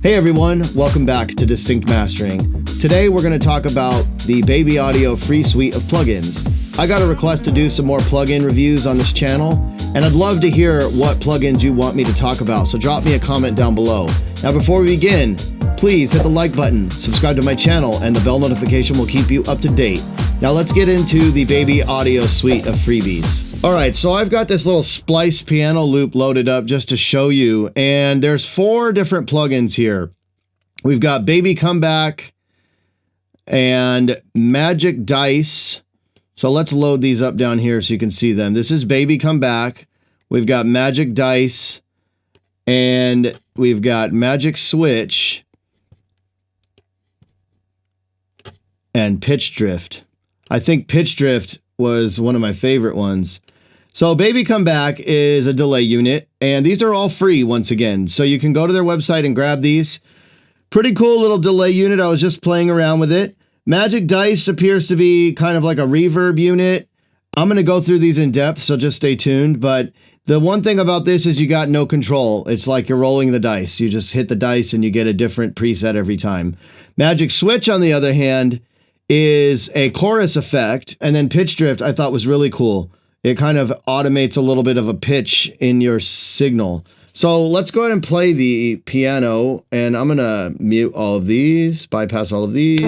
Hey everyone, welcome back to Distinct Mastering. Today we're going to talk about the Baby Audio free suite of plugins. I got a request to do some more plugin reviews on this channel, and I'd love to hear what plugins you want me to talk about, so drop me a comment down below. Now before we begin, please hit the like button, subscribe to my channel, and the bell notification will keep you up to date. Now let's get into the Baby Audio suite of freebies. Alright, so I've got this little splice piano loop loaded up just to show you, and there's 4 different plugins here. We've got Baby Comeback and Magic Dice. So let's load these up down here so you can see them. This is Baby Comeback. We've got Magic Dice, and we've got Magic Switch and Pitch Drift. I think Pitch Drift was one of my favorite ones. So Baby Comeback is a delay unit, and these are all free once again. So you can go to their website and grab these. Pretty cool little delay unit. I was just playing around with it. Magic Dice appears to be kind of like a reverb unit. I'm going to go through these in depth, so just stay tuned. But the one thing about this is you got no control. It's like you're rolling the dice. You just hit the dice and you get a different preset every time. Magic Switch, on the other hand, is a chorus effect. And then Pitch Drift I thought was really cool. It kind of automates a little bit of a pitch in your signal. So let's go ahead and play the piano, and I'm gonna mute all of these, bypass all of these.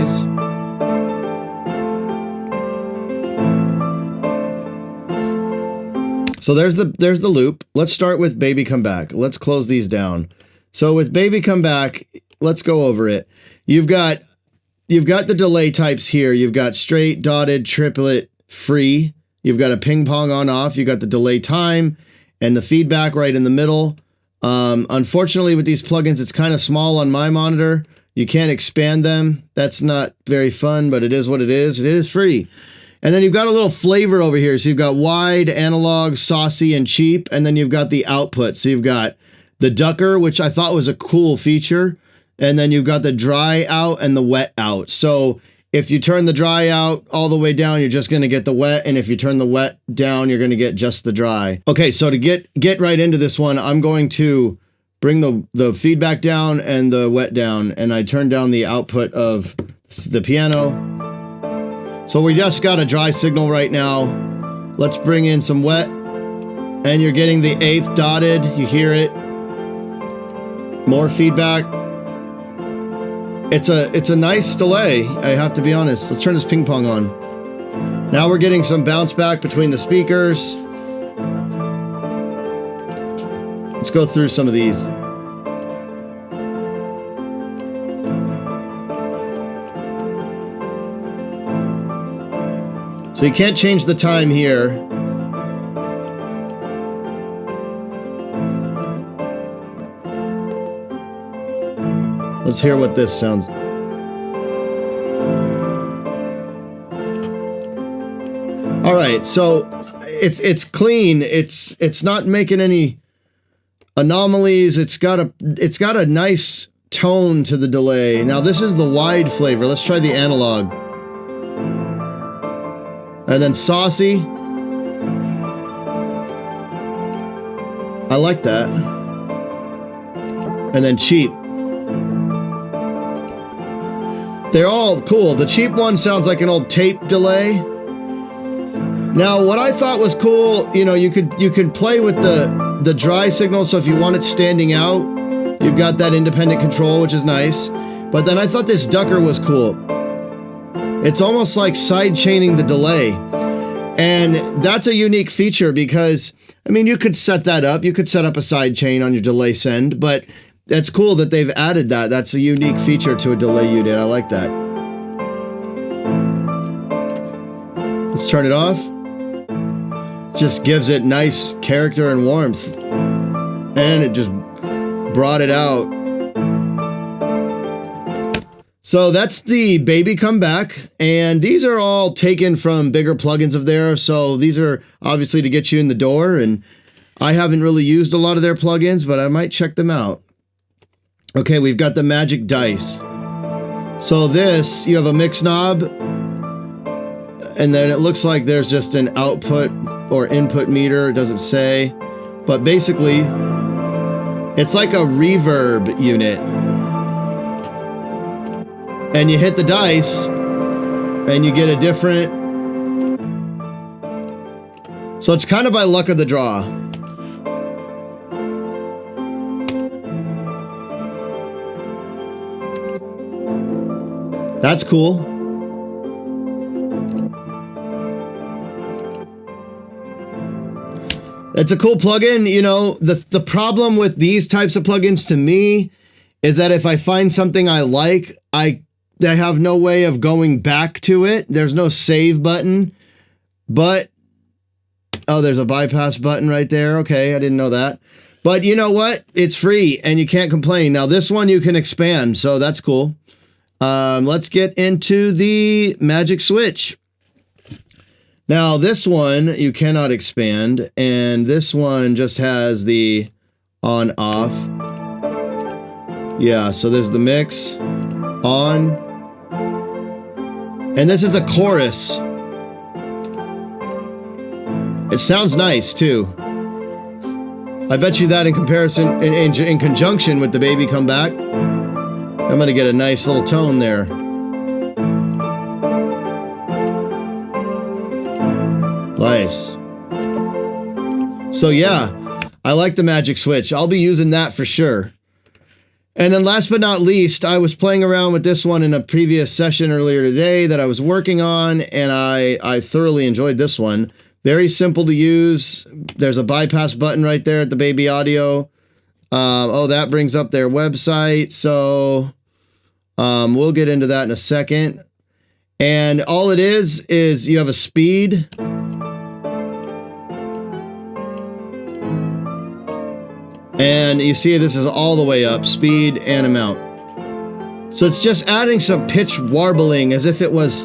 So there's the loop. Let's start with Baby Comeback. Let's close these down. So with Baby Comeback, let's go over it. You've got the delay types here. You've got straight, dotted, triplet, free. You've got a ping pong on off. You've got the delay time and the feedback right in the middle. Unfortunately, with these plugins, it's kind of small on my monitor. You can't expand them. That's not very fun, but it is what it is. It is free. And then you've got a little flavor over here. So you've got wide, analog, saucy, and cheap. And then you've got the output. So you've got the ducker, which I thought was a cool feature. And then you've got the dry out and the wet out. So if you turn the dry out all the way down, you're just going to get the wet. And if you turn the wet down, you're going to get just the dry. Okay, so to get right into this one, I'm going to bring the feedback down and the wet down. And I turn down the output of the piano. So we just got a dry signal right now. Let's bring in some wet. And you're getting the 8th dotted. You hear it. More feedback. It's a nice delay, I have to be honest. Let's turn this ping pong on. Now we're getting some bounce back between the speakers. Let's go through some of these. So you can't change the time here. Let's hear what this sounds. All right, so it's clean. It's not making any anomalies. It's got a nice tone to the delay. Now this is the wide flavor. Let's try the analog. And then saucy. I like that. And then cheap. They're all cool. The cheap one sounds like an old tape delay. Now, what I thought was cool, you know, you can play with the dry signal. So if you want it standing out, you've got that independent control, which is nice. But then I thought this ducker was cool. It's almost like side chaining the delay. And that's a unique feature because, I mean, you could set that up. You could set up a side chain on your delay send, but that's cool that they've added that. That's a unique feature to a delay unit. I like that. Let's turn it off. Just gives it nice character and warmth. And it just brought it out. So that's the Baby Comeback. And these are all taken from bigger plugins of theirs. So these are obviously to get you in the door. And I haven't really used a lot of their plugins, but I might check them out. Okay, we've got the Magic Dice. So this, you have a mix knob, and then it looks like there's just an output or input meter, it doesn't say. But basically, it's like a reverb unit. and you hit the dice and you get a different. So it's kind of by luck of the draw. That's cool. It's a cool plugin. You know, the problem with these types of plugins to me is that if I find something I like, I have no way of going back to it. There's no save button, but oh, there's a bypass button right there. Okay, I didn't know that. But you know what? It's free and you can't complain. Now this one you can expand, so that's cool. Let's get into the Magic Switch. Now this one you cannot expand, and this one just has the on off. Yeah, so there's the mix on, and this is a chorus. It sounds nice too. I bet you that in comparison, in conjunction with the Baby Come Back, I'm gonna get a nice little tone there. Nice. So yeah, I like the Magic Switch. I'll be using that for sure. And then last but not least, I was playing around with this one in a previous session earlier today that I was working on, and I thoroughly enjoyed this one. Very simple to use. There's a bypass button right there at the Baby Audio. Oh, that brings up their website. So we'll get into that in a second. And all it is you have a speed. And you see this is all the way up, speed and amount. So it's just adding some pitch warbling as if it was...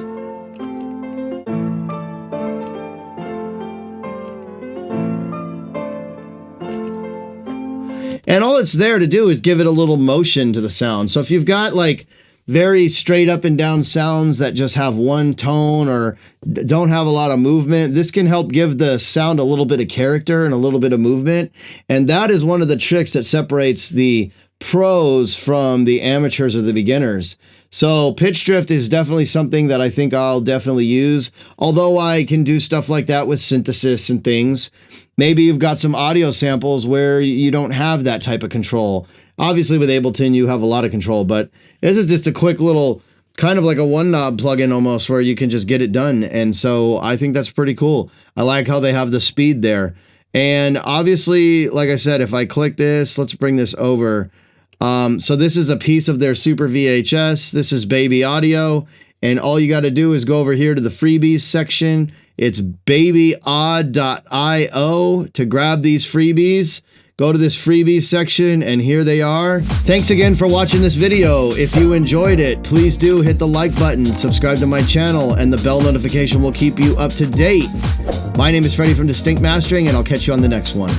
And all it's there to do is give it a little motion to the sound. So if you've got like very straight up and down sounds that just have one tone or don't have a lot of movement, this can help give the sound a little bit of character and a little bit of movement. And that is one of the tricks that separates the pros from the amateurs or the beginners. So pitch drift is definitely something that I think I'll definitely use. Although I can do stuff like that with synthesis and things. Maybe you've got some audio samples where you don't have that type of control. Obviously with Ableton, you have a lot of control, but this is just a quick little, kind of like a one knob plugin almost, where you can just get it done. And so I think that's pretty cool. I like how they have the speed there. And obviously, like I said, if I click this, let's bring this over. So this is a piece of their Super VHS. This is Baby Audio. And all you got to do is go over here to the freebies section. It's babyodd.io to grab these freebies. Go to this freebies section and here they are. Thanks again for watching this video. If you enjoyed it, please do hit the like button, subscribe to my channel, and the bell notification will keep you up to date. My name is Freddie from Distinct Mastering, and I'll catch you on the next one.